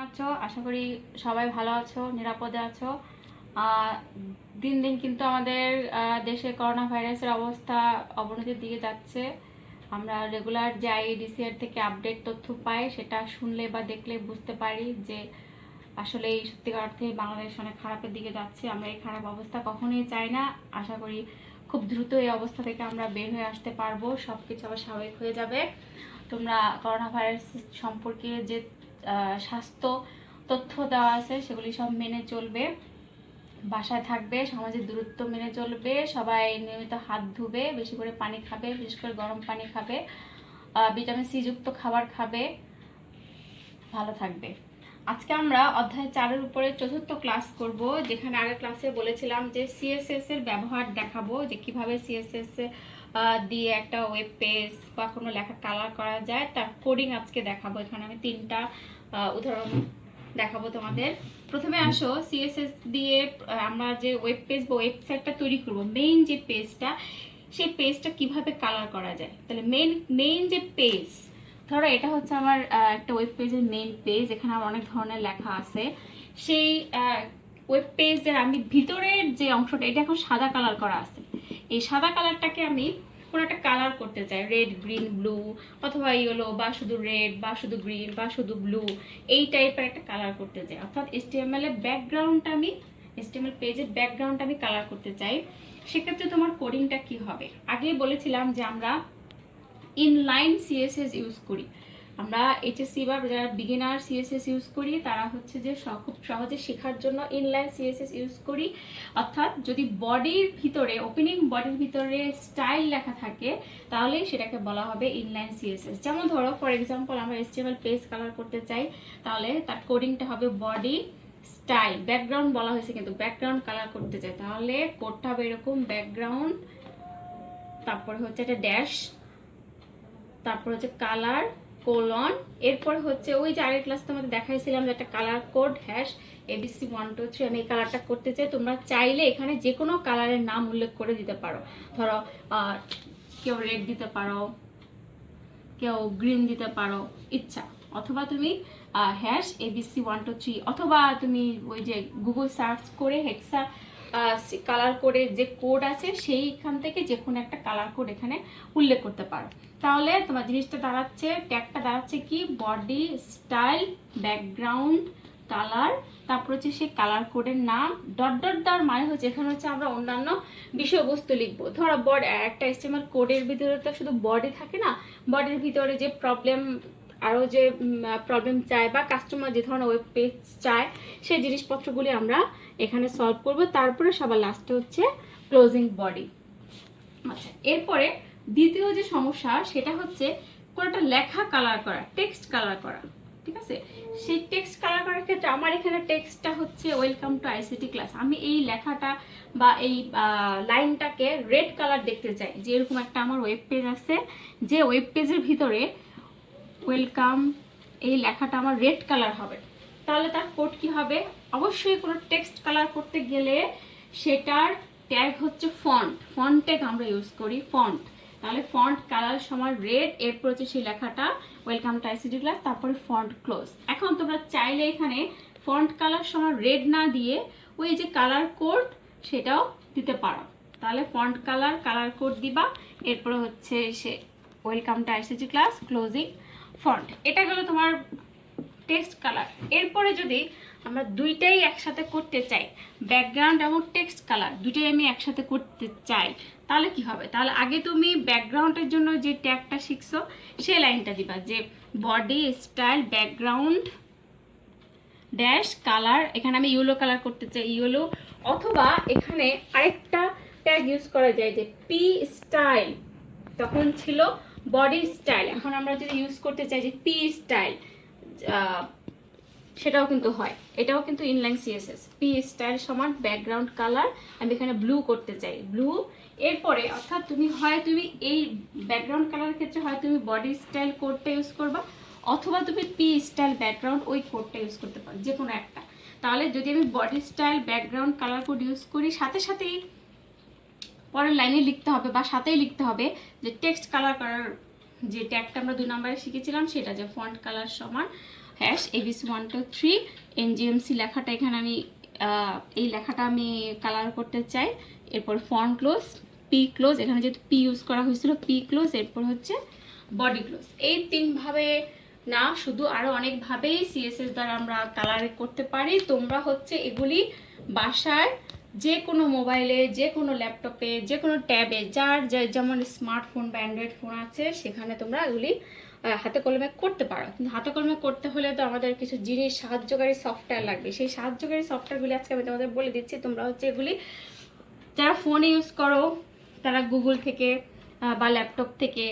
আছো? আশা করি সবাই ভালো আছো, নিরাপদে আছো। দিন দিন কিন্তু আমাদের দেশে করোনা ভাইরাসের অবস্থা অবনতির দিকে যাচ্ছে। আমরা রেগুলার যে আইইডিসিআর থেকে আপডেট তথ্য পাই, সেটা শুনলে বা দেখলে বুঝতে পারি যে আসলে এই সত্যিকার অর্থে বাংলাদেশ অনেক খারাপের দিকে যাচ্ছে। আমরা এই খারাপ অবস্থা কখনোই চাই না। আশা করি খুব দ্রুত এই অবস্থা থেকে আমরা বের হয়ে আসতে পারবো, সব কিছু আবার স্বাভাবিক হয়ে যাবে। তোমরা করোনা ভাইরাস সম্পর্কে যে স্বাস্থ্য তথ্য দেওয়া আছে সেগুলি সব মেনে চলবে, বাসায় থাকবে, সামাজিক দূরত্ব মেনে চলবে, সবাই নিয়মিত হাত ধুবে, বেশি করে পানি খাবে, বিশেষ করে গরম পানি খাবে, ভিটামিন সি যুক্ত খাবার খাবে, ভালো থাকবে। আজকে আমরা অধ্যায় 4-এর উপরে চতুর্থ ক্লাস করব, যেখানে আগের ক্লাসে বলেছিলাম যে সিএসএস এর ব্যবহার দেখাবো, যে কিভাবে সিএসএস দিয়ে একটা ওয়েব পেজ বা কোনো লেখা কালার করা যায়, তার কোডিং আজকে দেখাবো। এখানে আমি 3টা উদাহরণ দেখাবো তোমাদের। প্রথমে আসো, সিএসএস দিয়ে আমরা যে ওয়েব পেজ বা ওয়েবসাইটটা তৈরি করব, মেইন যে পেজটা, সেই পেজটা কিভাবে কালার করা যায়। তাহলে মেইন যে পেজ, ধরো এটা হচ্ছে আমার একটা ওয়েব পেজের মেইন পেজ, এখানে আমার অনেক ধরনের লেখা আছে। সেই ওয়েব পেজের আমি ভিতরের যে অংশটা, এটা এখন সাদা কালার করা আছে। এই সাদা কালারটাকে আমি কোনো একটা কালার করতে চাই, রেড, গ্রিন, ব্লু, অথবা ইয়েলো, বা শুধু রেড, বা শুধু গ্রিন, বা শুধু ব্লু, এই টাইপের একটা কালার করতে চাই। অর্থাৎ এইচটিএমএল এর ব্যাকগ্রাউন্ডটা আমি, এইচটিএমএল পেজের ব্যাকগ্রাউন্ডটা আমি কালার করতে চাই। সেক্ষেত্রে তোমার কোডিংটা কি হবে? আগেই বলেছিলাম যে আমরা ইনলাইন সিএসএস ইউজ করি। আমরা এইচএসসি বা যারা বিগিনার সিএসএস ইউজ করি, তারা হচ্ছে যে খুব সহজে শেখার জন্য ইনলাইন সিএসএস ইউজ করি। অর্থাৎ যদি বডির ভিতরে, ওপেনিং বডির ভিতরে স্টাইল লেখা থাকে, তাহলে সেটাকে বলা হবে ইনলাইন সিএসএস। যেমন ধরো ফর এক্সাম্পল, আমরা এইচটিএমএল পেজ কালার করতে চাই, তাহলে তার কোডিংটা হবে বডি স্টাইল। ব্যাকগ্রাউন্ড বলা হয়েছে, কিন্তু ব্যাকগ্রাউন্ড কালার করতে চাই, তাহলে কোডটা হবে এরকম, ব্যাকগ্রাউন্ড, তারপরে হচ্ছে একটা ড্যাশ, তারপর হচ্ছে কালার কোলন, এরপর হচ্ছে ওই যে আগের ক্লাসে তোমাদের দেখাইছিলাম যে একটা কালার কোড হ্যাশ ABC 1 2 3। আমি এই কালারটা করতে চাই। তোমরা চাইলে এখানে যে কোনো কালারের নাম উল্লেখ করে দিতে পারো। ধরো কেউ রেড দিতে পারো, কেউ গ্রিন দিতে পারো, ইচ্ছা। অথবা তুমি হ্যাশ ABC 1 2 3, অথবা তুমি ওই যে গুগল সার্চ করে হেক্সা কালার কোডের যে কোড আছে সেইখান থেকে যে কোনো একটা কালার কোড এখানে উল্লেখ করতে পারো। তাহলে তোমার জিনিসটা দাঁড়াচ্ছে, ট্যাগটা দাঁড়াচ্ছে কি, বডি স্টাইল ব্যাকগ্রাউন্ড কালার, তারপর হচ্ছে সেই কালার কোডের নাম, ডট ডট দেওয়ার মানে হচ্ছে এখানে হচ্ছে আমরা অন্যান্য বিষয়বস্তু লিখবো। ধরো বডি, একটা এসটিএমএল কোডের ভিতরে তো শুধু বডি থাকে না, বডির ভিতরে যে প্রবলেম, আরও যে প্রবলেম চায় বা কাস্টমার যে ধরনের ওয়েব পেজ চায়, সেই জিনিসপত্রগুলি আমরা এখানে সলভ করব। তারপরে সবার লাস্টে হচ্ছে ক্লোজিং বডি। আচ্ছা, এরপরে দ্বিতীয় যে সমস্যা, সেটা হচ্ছে কোনো একটা লেখা কালার করা, টেক্সট কালার করা। ঠিক আছে, সেই টেক্সট কালার করার ক্ষেত্রে আমার এখানে টেক্সটটা হচ্ছে ওয়েলকাম টু আইসিটি ক্লাস। আমি এই লেখাটা বা এই লাইনটাকে রেড কালার দেখতে চাই। যে এরকম একটা আমার ওয়েব পেজ আছে, যে ওয়েব পেজের ভিতরে ওয়েলকাম, এই লেখাটা আমার রেড কালার হবে। তাহলে তার কোড কি হবে? অবশ্যই কোনো টেক্সট কালার করতে গেলে সেটার ট্যাগ হচ্ছে ফন্ট। ফন্ট ট্যাগ আমরা ইউজ করি, ফন্ট। তাহলে ফন্ট কালার সমান রেড, এরপর হচ্ছে সেই লেখাটা ওয়েলকাম টু আইসিটি ক্লাস, তারপরে ফন্ট ক্লোজ। এখন তোমরা চাইলে এখানে ফন্ট কালার সমান রেড না দিয়ে ওই যে কালার কোড সেটাও দিতে পারো। তাহলে ফন্ট কালার, কালার কোড দিবা, এরপরে হচ্ছে সে welcome to ICT class, closing font. এটা হলো তোমার টেক্সট কালার। এরপরে যদি আমরা দুইটাই একসাথে করতে চাই, ব্যাকগ্রাউন্ড এবং টেক্সট কালার দুইটাই আমি একসাথে করতে চাই, তাহলে কি হবে? তাহলে আগে তুমি ব্যাকগ্রাউন্ডের জন্য যে ট্যাগটা শিখছো সেই লাইনটা দিবা, যে body style background dash colour. এখানে আমি ইয়েলো কালার করতে চাই, ইয়েলো। অথবা এখানে আরেকটা ট্যাগ ইউজ করা যায়, যে পি স্টাইল, তখন ছিল বডি স্টাইল, এখন আমরা যদি ইউজ করতে চাই যে পি স্টাইল, সেটাও কিন্তু হয়। এটাও কিন্তু ইনলাইন সিএসএস। পি স্টাইল সমান ব্যাকগ্রাউন্ড কালার, আমি এখানে ব্লু করতে চাই, ব্লু। এরপরে অর্থাৎ তুমি এই ব্যাকগ্রাউন্ড কালারের ক্ষেত্রে হয় তুমি বডি স্টাইল কোডটা ইউজ করবা, অথবা তুমি পি স্টাইল ব্যাকগ্রাউন্ড ওই কোডটা ইউজ করতে পারো, যে কোনো একটা। তাহলে যদি আমি body style background colour code use করি, সাথে সাথেই পরের লাইনে লিখতে হবে বা সাথেই লিখতে হবে যে টেক্সট কালার করার যে ট্যাগটা আমরা 2 নম্বরে শিখেছিলাম, সেটা যে ফন্ট কালার সমান ABC123 NGMC লেখাটা এখানে আমি এই লেখাটা আমি কালার করতে চাই। এরপর ফন্ট ক্লোজ, পি ক্লোজ, এখানে যেহেতু পি ইউজ করা হয়েছিল পি ক্লোজ, এরপর হচ্ছে বডি ক্লোজ। এই 3ভাবে না, শুধু আরও অনেকভাবেই CSS দ্বারা আমরা কালার করতে পারি। তোমরা হচ্ছে এগুলি বাসায় যে কোনো মোবাইলে, যে কোনো ল্যাপটপে, যে কোনো ট্যাবে, যার যেমন স্মার্টফোন বা অ্যান্ড্রয়েড ফোন আছে সেখানে তোমরা এগুলি হাতে কলমে করতে পারো। কিন্তু হাতে কলমে করতে হলে তো আমাদের কিছু জিনিস, সাহায্যকারী সফটওয়্যার লাগবে। সেই সাহায্যকারী সফটওয়্যারগুলি আজকে আমি তোমাদের বলে দিচ্ছি। তোমরা হচ্ছে এগুলি যারা ফোন ইউজ করো তারা গুগল থেকে বা ল্যাপটপ থেকে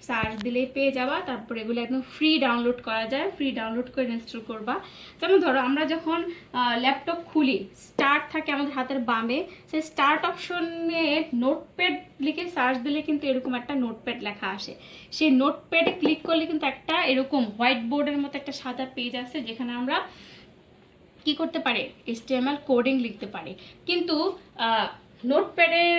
সার্চ দিলেই পেয়ে যাবা। তারপর এগুলো একদম ফ্রি ডাউনলোড করা যায়, ফ্রি ডাউনলোড করে ইনস্টল করবা। যেমন ধরো আমরা যখন ল্যাপটপ খুলি, স্টার্ট থাকে আমাদের হাতের বামে, সেই স্টার্ট অপশনে নোটপ্যাড লিখে সার্চ দিলে কিন্তু এরকম একটা নোটপ্যাড লেখা আসে। সেই নোটপ্যাডে ক্লিক করলে কিন্তু একটা এরকম হোয়াইট বোর্ডের মতো একটা সাদা পেজ আছে, যেখানে আমরা কি করতে পারি, HTML কোডিং লিখতে পারি। কিন্তু নোটপ্যাডের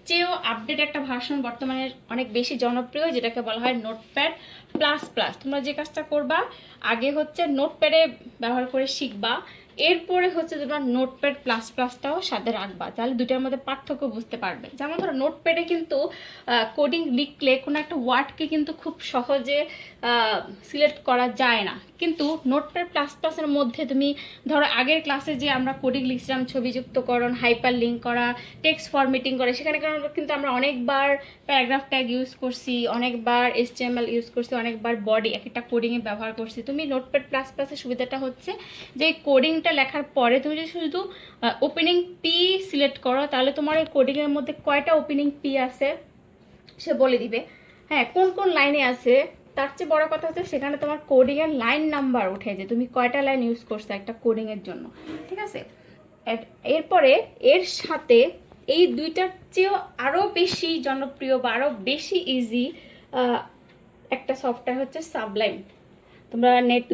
চেয়েও আপডেট একটা ভার্সন বর্তমানে অনেক বেশি জনপ্রিয়, যেটাকে বলা হয় নোটপ্যাড প্লাস প্লাস। তোমরা যে কাজটা করবা, আগে হচ্ছে নোটপ্যাডে ব্যবহার করে শিখবা, এরপরে হচ্ছে তোমরা নোটপ্যাড প্লাস প্লাসটাও সাথে রাখবা, তাহলে দুটার মধ্যে পার্থক্য বুঝতে পারবে। যেমন ধরো নোটপ্যাডে কিন্তু কোডিং লিখলে কোনো একটা ওয়ার্ডকে কিন্তু খুব সহজে সিলেক্ট করা যায় না, কিন্তু নোটপ্যাড প্লাস প্লাসের মধ্যে তুমি ধরো আগের ক্লাসে যে আমরা কোডিং লিখছিলাম, ছবিযুক্তকরণ, হাইপার লিঙ্ক করা, টেক্সট ফরম্যাটিং করা, সেখানে কিন্তু আমরা অনেকবার প্যারাগ্রাফ ট্যাগ ইউজ করছি, অনেকবার HTML ইউজ করছি, অনেকবার বডি এক একটা কোডিংয়ে ব্যবহার করছি। তুমি নোটপ্যাড প্লাস প্লাসের সুবিধাটা হচ্ছে যে কোডিংটা লেখার পরে তুমি যদি শুধু ওপেনিং পি সিলেক্ট করো, তাহলে তোমার ওই কোডিংয়ের মধ্যে কয়টা ওপেনিং পি আছে সে বলে দিবে। হ্যাঁ, কোন কোন লাইনে আছে, তার চেয়ে বড় কথা হচ্ছে সেখানে তোমার কোডিংয়ের লাইন নাম্বার উঠে, যে তুমি কয়টা লাইন ইউজ করছো একটা কোডিংয়ের জন্য, ঠিক আছে। এরপরে এর সাথে এই দুইটার চেয়েও আরও বেশি জনপ্রিয় বা আরও বেশি ইজি একটা সফটওয়্যার হচ্ছে সাবলাইম। তোমরা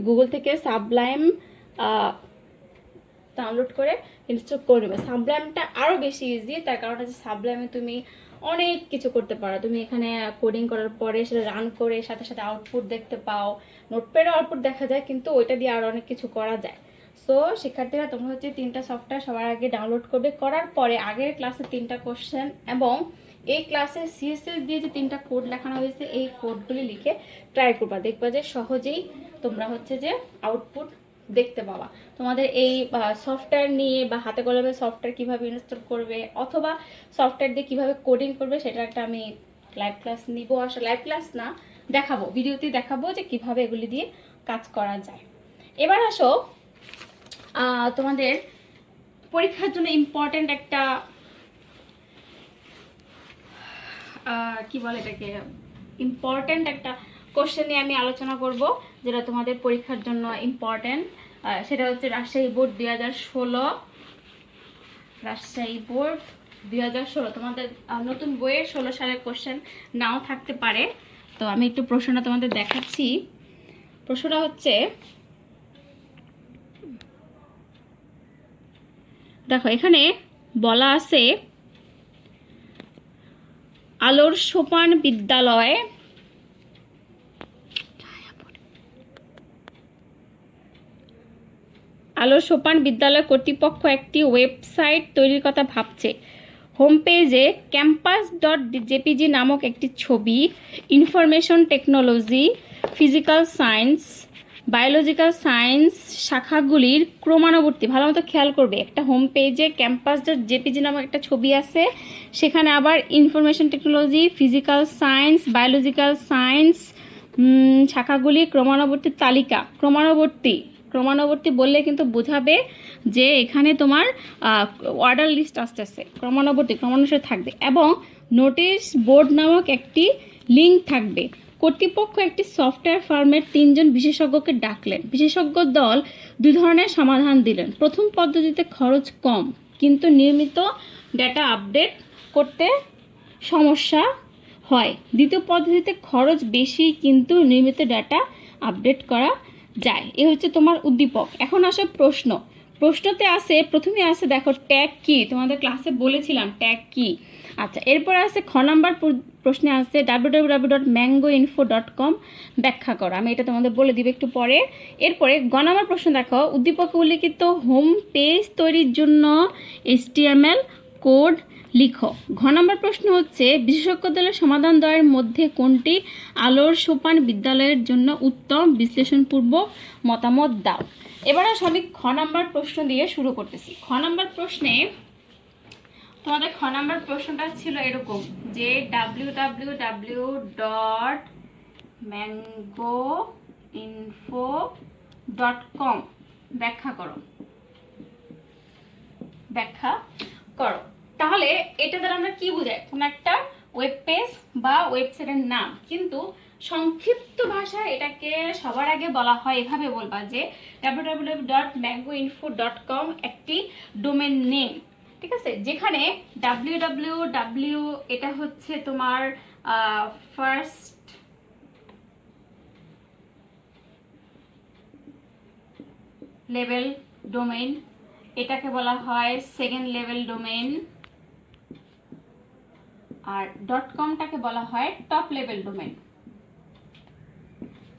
গুগল থেকে সাবলাইম ডাউনলোড করে ইনস্টল করে নেবে। সাবলাইমটা আরও বেশি ইজি, তার কারণ হচ্ছে সাবলাইমে তুমি অনেক কিছু করতে পারো। তুমি এখানে কোডিং করার পরে সেটা রান করে সাথে সাথে আউটপুট দেখতে পাও। নোটপ্যাডে আউটপুট দেখা যায়, কিন্তু ওইটা দিয়ে আরও অনেক কিছু করা যায়। সো শিক্ষার্থীরা তোমরা হচ্ছে 3টা সফটওয়্যার সবার আগে ডাউনলোড করবে। করার পরে আগের ক্লাসে 3টা কোশ্চেন এবং এই ক্লাসে CSS দিয়ে যে 3টা কোড লেখানো হয়েছে, এই কোডগুলি লিখে ট্রাই করবা, দেখবা যে সহজেই তোমরা হচ্ছে যে আউটপুট দেখতে পাবা। তোমাদের এই সফটওয়্যার নিয়ে বা হাতে কলমে সফটওয়্যার কিভাবে ইনস্টল করবে অথবা সফটওয়্যার দিয়ে কিভাবে কোডিং করবে, সেটা একটা আমি লাইভ ক্লাস নিব। আসলে লাইভ ক্লাস না, দেখাবো, ভিডিওতে দেখাবো যে কিভাবে এগুলি দিয়ে কাজ করা যায়। এবার আসো তোমাদের পরীক্ষার জন্য ইম্পর্টেন্ট একটা কি বলে এটাকে, ইম্পর্টেন্ট একটা কোশ্চেন নিয়ে আমি আলোচনা করব, যেটা তোমাদের পরীক্ষার জন্য ইম্পর্টেন্ট। সেটা হচ্ছে রাজশাহী বোর্ড 2016, রাজশাহী বোর্ড 2016। তোমাদের নতুন বইয়ের 16 সালের কোশ্চেন নাও থাকতে পারে। তো আমি একটু প্রশ্নটা তোমাদের দেখাচ্ছি। প্রশ্নটা হচ্ছে, দেখো এখানে বলা আছে আলোর সোপান বিদ্যালয় কর্তৃপক্ষ একটি ওয়েবসাইট তৈরির কথা ভাবছে। হোম পেজে campus.jpg নামক একটি ছবি, information technology, physical science, biological science শাখাগুলির ক্রমানুবর্তী, ভালো মতো খেয়াল করবে, একটা হোম পেজে campus.jpg নামক একটা ছবি আছে, সেখানে আবার information technology, physical science, biological science শাখাগুলির ক্রমানুবর্তী তালিকা। ক্রমানুবর্তী বললে কিন্তু বোঝাবে যে এখানে তোমার অর্ডার লিস্ট আসতেছে, ক্রমানুসারে থাকবে, এবং নোটিশ বোর্ড নামক একটি লিঙ্ক থাকবে। কর্তৃপক্ষ একটি সফটওয়্যার ফার্মের 3 জন বিশেষজ্ঞকে ডাকলেন। বিশেষজ্ঞ দল 2 ধরনের সমাধান দিলেন। প্রথম পদ্ধতিতে খরচ কম, কিন্তু নিয়মিত ডেটা আপডেট করতে সমস্যা হয়। দ্বিতীয় পদ্ধতিতে খরচ বেশি, কিন্তু নিয়মিত ডেটা আপডেট করা যায়। এ হচ্ছে তোমার উদ্দীপক। এখন আসো প্রশ্ন। প্রশ্নতে আছে, প্রথমে আছে দেখো ট্যাগ কি, তোমাদের ক্লাসে বলেছিলাম ট্যাগ কি। আচ্ছা, এরপরে আছে খ নাম্বার প্রশ্নে আছে www.mangoinfo.com ব্যাখ্যা করো। আমি এটা তোমাদের বলে দিব একটু পরে। এরপরে গ নাম্বার প্রশ্ন দেখো, উদ্দীপকে উল্লিখিত হোম পেজ তৈরির জন্য HTML কোড লিখো। ঘ নম্বর প্রশ্ন হচ্ছে বিশেষজ্ঞ দলের সমাধান দ্বয়ের মধ্যে কোনটি আলোর সোপান বিদ্যালয়ের জন্য উত্তম, বিশ্লেষণপূর্বক মতামত দাও। এবারে আমি খ নম্বর প্রশ্ন দিয়ে শুরু করতেছি। খ নম্বর প্রশ্নে তোমাদের খ নম্বর প্রশ্নটা ছিল এরকম যে www.mangoinfo.com ব্যাখ্যা করো, ব্যাখ্যা করো। তাহলে এটা দ্বারা আমরা কি বোঝাই, কোন একটা ওয়েব পেজ বা ওয়েবসাইটের নাম, কিন্তু সংক্ষিপ্ত ভাষায় এটাকে সবার আগে বলা হয় এভাবে বলবা যে www.mangoinfo.com একটি ডোমেন নেম, ঠিক আছে, যেখানে www এটা হচ্ছে তোমার ফার্স্ট লেভেল ডোমেইন, এটাকে বলা হয় সেকেন্ড লেভেল ডোমেইন, আর .comটাকে বলা হয় top level domain,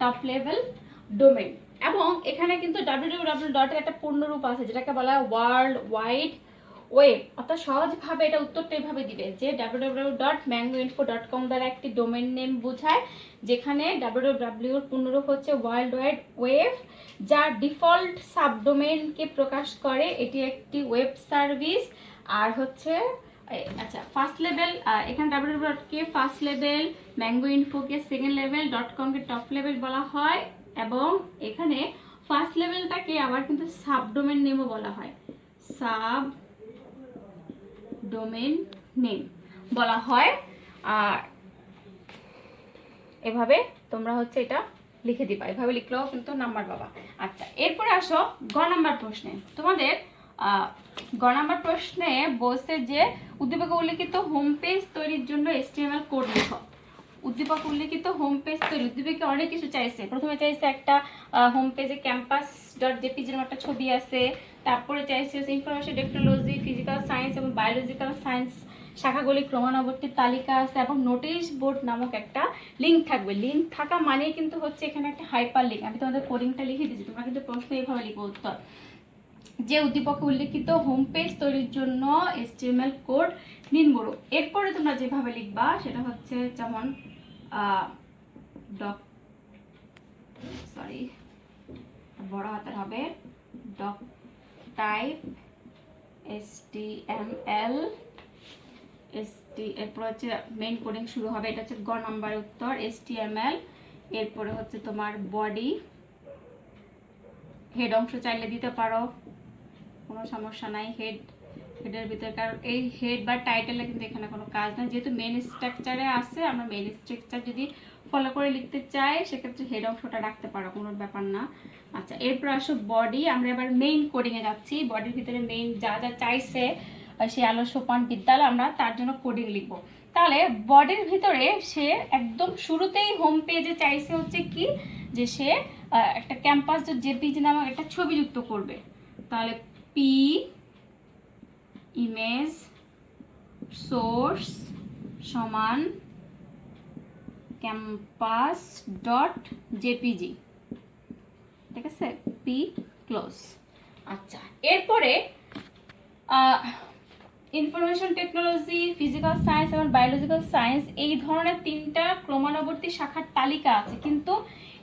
top level domain. এবং এখানে কিন্তু www এর একটা পূর্ণরূপ আছে যেটাকে বলা হয় ওয়ার্ল্ড ওয়াইড ওয়েব। অর্থাৎ সহজভাবে এটা উত্তরটা এইভাবে দিবে যে www.mangoinfo.com দ্বারা একটি ডোমেইন নেম বোঝায়, যেখানে www এর পূর্ণরূপ হচ্ছে ওয়ার্ল্ড ওয়াইড ওয়েব, যা ডিফল্ট সাবডোমেইনকে প্রকাশ করে। এটি একটি ওয়েব সার্ভিস। আর হচ্ছে আচ্ছা ফার্স্ট লেভেল, এখানে www কে ফার্স্ট লেভেল, ম্যাঙ্গো ইনফোকে সেকেন্ড লেভেল, .com কে টপ লেভেল বলা হয়। এবং এখানে ফার্স্ট লেভেলটাকে আবার কিন্তু সাবডোমেইন নেমও বলা হয়, সাব ডোমেইন নেম বলা হয়। আর এভাবে তোমরা হচ্ছে এটা লিখে দিবা, এভাবে লিখলেও কিন্তু নাম্বার পাবা। আচ্ছা, এরপরে আসো গ নাম্বার প্রশ্নে। তোমাদের গ নাম্বার প্রশ্নে বলছে যে উদ্দীপকে উল্লিখিত হোম পেজ তৈরির জন্য HTML কোড লিখো। উদ্দীপক উল্লিখিত হোম পেজ তৈরি, উদ্দীপকে অনেক কিছু চাইছে। প্রথমে চাইছে একটা হোম পেজে campus.jpg এর একটা ছবি আছে, তারপরে চাইছে ইনফরমেশন টেকনোলজি, ফিজিক্যাল সায়েন্স এবং বায়োলজিক্যাল সায়েন্স শাখাগুলি ক্রমানুবর্তির তালিকা আছে, এবং নোটিশ বোর্ড নামক একটা লিঙ্ক থাকবে। লিঙ্ক থাকা মানে কিন্তু হচ্ছে এখানে একটা হাইপার লিঙ্ক। আমি তোমাদের কোডিংটা লিখে দিচ্ছি, তোমরা কিন্তু প্রশ্ন এইভাবে লিখো উত্তর, যে উদ্দীপকে উল্লিখিত হোম পেজ তৈরির জন্য HTML কোড নিম্নরূপ। এরপরে তোমরা যেভাবে লিখবা সেটা হচ্ছে যেমন বড় হাতের হবে ডক টাইপ HTML এরপর হচ্ছে মেইন কোডিং শুরু হবে। এটা হচ্ছে গ নাম্বার উত্তর, HTML। এরপরে হচ্ছে তোমার বডি, হেড অংশ চাইলে দিতে পারো, কোনো সমস্যা নাই, হেডের ভিতরে, কারণ এই হেড বা টাইটেলে কিন্তু এখানে কোনো কাজ নেই, যেহেতু মেইন স্ট্রাকচারে আছে। আমরা মেইন স্ট্রাকচার যদি ফলো করে লিখতে চাই সেক্ষেত্রে হেড অংশটা রাখতে পারো, কোনো ব্যাপার না। আচ্ছা, এরপর আসো বডি। আমরা এবার মেইন কোডিংয়ে যাচ্ছি। বডির ভিতরে মেইন যা যা চাইছে সে আলো সোপান বিদ্যালয়, আমরা তার জন্য কোডিং লিখবো। তাহলে বডির ভিতরে সে একদম শুরুতেই হোম পেজে চাইছে হচ্ছে কি, যে সে একটা campus.jpg নামক একটা ছবি যুক্ত করবে। তাহলে পি ইমেজ সোর্স সমান campus.jpg, ঠিক আছে, পি ক্লোজ। আচ্ছা, এরপরে ইনফরমেশন টেকনোলজি, ফিজিক্যাল সায়েন্স এবং বায়োলজিক্যাল সায়েন্স এই ধরনের তিনটা ক্রমানুবর্তী শাখার তালিকা আছে, কিন্তু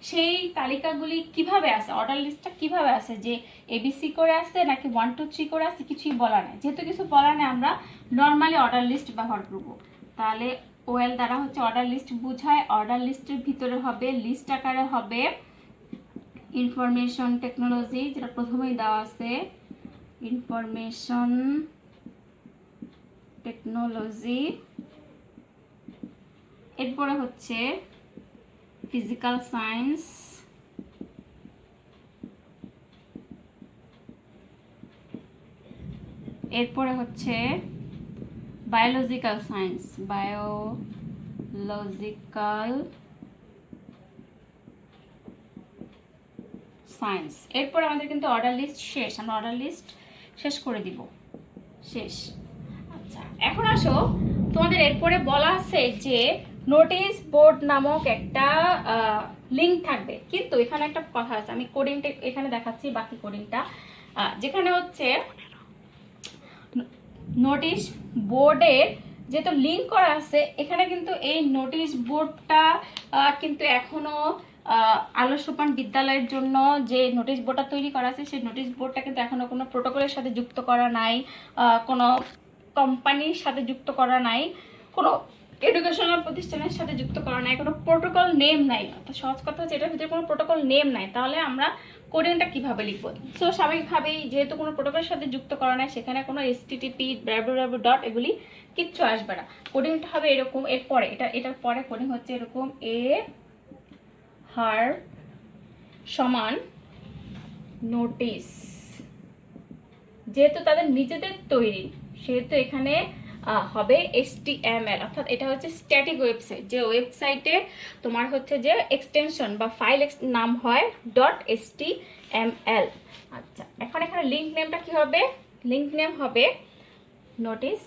সেই তালিকাগুলি কিভাবে আছে, অর্ডার লিস্টটা কিভাবে আছে, যে ABC করে আছে নাকি 1 2 3 করে আছে, কিছুই বলা নেই। যেহেতু কিছু বলা নেই, আমরা নর্মালি অর্ডার লিস্ট ব্যবহার করব। তাহলে OL দ্বারা হচ্ছে অর্ডার লিস্ট বোঝায়। অর্ডার লিস্টের ভিতরে হবে, লিস্ট আকারে হবে ইনফরমেশন টেকনোলজি, যেটা প্রথমেই দেওয়া আছে, ইনফরমেশন টেকনোলজি। এরপরে হচ্ছে ফিজিক্যাল সায়েন্স, এরপরে হচ্ছে বায়োলজিক্যাল সায়েন্স, বায়োলজিক্যাল সায়েন্স। এরপর আমাদের কিন্তু অর্ডার লিস্ট শেষ, আমরা অর্ডার লিস্ট শেষ করে দিব, শেষ। আচ্ছা, এখন আসো, তোমাদের এরপরে বলা আছে যে নোটিশ বোর্ড নামক একটা লিঙ্ক থাকবে, কিন্তু এখানে একটা কথা আছে, আমি কোডিংটা এখানে দেখাচ্ছি, বাকি কোডিংটা যেখানে হচ্ছে নোটিশ বোর্ডের যেহেতু লিঙ্ক করা আছে, এখানে কিন্তু এই নোটিশ বোর্ডটা কিন্তু এখনো আলো সোপান বিদ্যালয়ের জন্য যে নোটিশ বোর্ডটা তৈরি করা আছে, সেই নোটিশ বোর্ডটা কিন্তু এখনো কোনো প্রোটোকলের সাথে যুক্ত করা নাই, কোনো কোম্পানির সাথে যুক্ত করা নাই, কোনো এডুকেশনাল প্রতিষ্ঠানের সাথে যুক্ত করা নাই, কোনো প্রোটোকল নেম নাই। অর্থাৎ সহজ কথা হচ্ছে এটার ভিতরে কোনো প্রোটোকল নেম নাই, তাহলে আমরা কোডিংটা কিভাবে লিখবো? সো স্বাভাবিকভাবেই যেহেতু কোনো প্রোটোকলের সাথে যুক্ত করা নাই, সেখানে কোনো http www এগুলি কিচ্ছু আসবে না। কোডিংটা হবে এরকম, এরপরে এটার পরে কোডিং হচ্ছে এরকম, এ হার সমান নোটিস, যেহেতু তাদের নিজেদের তৈরি সেহেতু এখানে হবে HTML, অর্থাৎ এটা হচ্ছে স্ট্যাটিক ওয়েবসাইট, যে ওয়েবসাইটে তোমার হচ্ছে যে এক্সটেনশন বা ফাইল নাম হয় .html। আচ্ছা, এখন এখানে লিঙ্ক নেমটা কি হবে? লিঙ্ক নেম হবে নোটিস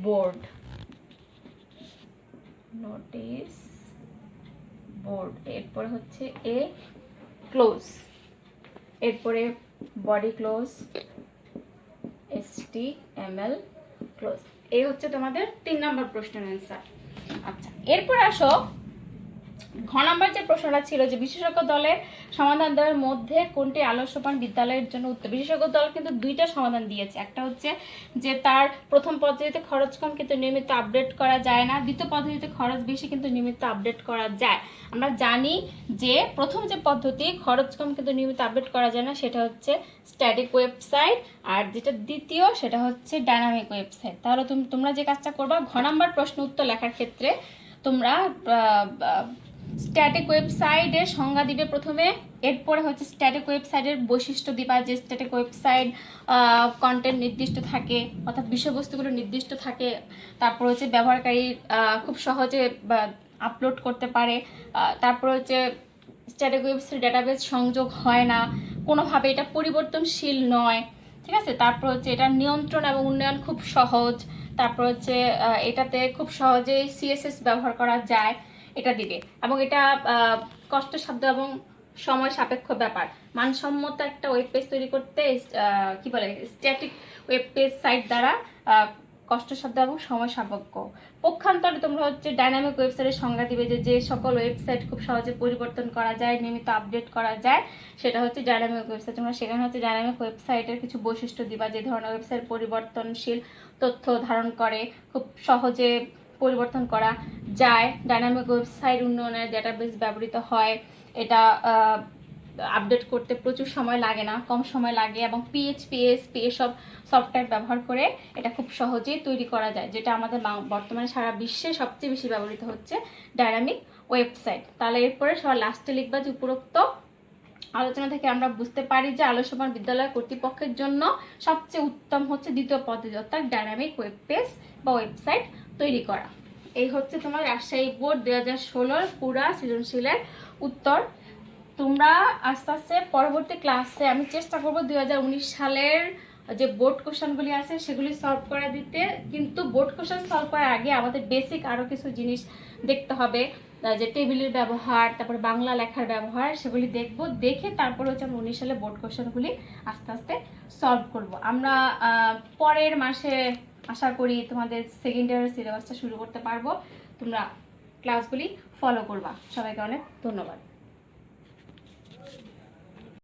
বোর্ড, নোটিস বোর্ড। এরপরে হচ্ছে এ ক্লোজ, এরপরে বডি ক্লোজ HTML ক্লোজ। এই হচ্ছে তোমাদের 3 নম্বর প্রশ্নের অ্যান্সার। আচ্ছা, এরপর আসো ঘ নম্বর যে প্রশ্নটা ছিল যে বিশেষজ্ঞ দলের সমাধান দেওয়ার মধ্যে কোনটি আলো সোপান বিদ্যালয়ের জন্য উত্তর। বিশেষজ্ঞ দল কিন্তু দুইটা সমাধান দিয়েছে, একটা হচ্ছে যে তার প্রথম পদ্ধতিতে খরচ কম কিন্তু নিয়মিত আপডেট করা যায় না, দ্বিতীয় পদ্ধতিতে খরচ বেশি কিন্তু নিয়মিত আপডেট করা যায়। আমরা জানি যে প্রথম যে পদ্ধতি খরচ কম কিন্তু নিয়মিত আপডেট করা যায় না, সেটা হচ্ছে স্ট্যাটিক ওয়েবসাইট, আর যেটা দ্বিতীয় সেটা হচ্ছে ডাইনামিক ওয়েবসাইট। তাহলে তোমরা যে কাজটা করবা, ঘ নম্বর প্রশ্ন উত্তর লেখার ক্ষেত্রে তোমরা স্ট্যাটিক ওয়েবসাইটের সংজ্ঞা দিবে প্রথমে, এরপরে হচ্ছে স্ট্যাটিক ওয়েবসাইটের বৈশিষ্ট্য দিবা, যে স্ট্যাটিক ওয়েবসাইট কন্টেন্ট নির্দিষ্ট থাকে, অর্থাৎ বিষয়বস্তুগুলো নির্দিষ্ট থাকে, তারপর হচ্ছে ব্যবহারকারী খুব সহজে আপলোড করতে পারে, তারপর হচ্ছে স্ট্যাটিক ওয়েবসাইট ডাটাবেস সংযোগ হয় না কোনোভাবে, এটা পরিবর্তনশীল নয়, ঠিক আছে। তারপর হচ্ছে এটা নিয়ন্ত্রণ এবং উন্নয়ন খুব সহজ, তারপর হচ্ছে এটাতে খুব সহজেই CSS ব্যবহার করা যায়, এটা দিবে। এবং এটা কষ্টসাধ্য এবং সময় সাপেক্ষ ব্যাপার, মানসম্মত একটা ওয়েব পেজ তৈরি করতে কি বলে স্ট্যাটিক ওয়েব পেজ সাইট দ্বারা কষ্টসাধ্য এবং সময় সাপেক্ষ। পক্ষান্তরে তোমরা হচ্ছে ডাইনামিক ওয়েবসাইটের সংজ্ঞা দিবে, যে সকল ওয়েবসাইট খুব সহজে পরিবর্তন করা যায়, নিয়মিত আপডেট করা যায়, সেটা হচ্ছে ডাইনামিক ওয়েবসাইট। তোমরা সেখানে হচ্ছে ডাইনামিক ওয়েবসাইটের কিছু বৈশিষ্ট্য দিবা, যে ধরনের ওয়েবসাইট পরিবর্তনশীল তথ্য ধারণ করে, খুব সহজে পরিবর্তন করা যায়, ডাইনামিক ওয়েবসাইট উন্নয়নের ডেটাবেস ব্যবহৃত হয়, এটা আপডেট করতে প্রচুর সময় লাগে না, কম সময় লাগে, এবং PHP ASP এসব সফটওয়্যার ব্যবহার করে এটা খুব সহজেই তৈরি করা যায়, যেটা আমাদের বর্তমানে সারা বিশ্বে সবচেয়ে বেশি ব্যবহৃত হচ্ছে ডাইনামিক ওয়েবসাইট। তাহলে এরপরে সবার লাস্টে লিখবা যে উপরোক্ত আলোচনা থেকে আমরা বুঝতে পারি যে আলো সোপান বিদ্যালয় কর্তৃপক্ষের জন্য সবচেয়ে উত্তম হচ্ছে দ্বিতীয় পদ্ধতি, অর্থাৎ ডাইনামিক ওয়েব পেজ বা ওয়েবসাইট তৈরি করা। এই হচ্ছে তোমার রাজশাহী বোর্ড 2016 পুরা সৃজনশীলের উত্তর। তোমরা আস্তে আস্তে পরবর্তী ক্লাসে আমি চেষ্টা করব 2019 সালের যে বোর্ড কোশ্চেনগুলি আছে সেগুলি সলভ করে দিতে, কিন্তু বোর্ড কোশ্চেন সলভ করার আগে আমাদের বেসিক আরও কিছু জিনিস দেখতে হবে, যে টেবিলের ব্যবহার, তারপর বাংলা লেখার ব্যবহার, সেগুলি দেখব, দেখে তারপর হচ্ছে আমরা 19 সালে বোর্ড কোশ্চেনগুলি আস্তে আস্তে সলভ করব। আমরা পরের মাসে আশা করি তোমাদের সেকেন্ড ইয়ারের সিলেবাসটা শুরু করতে পারবো। তোমরা ক্লাসগুলি ফলো করবা। সবাইকে অনেক ধন্যবাদ।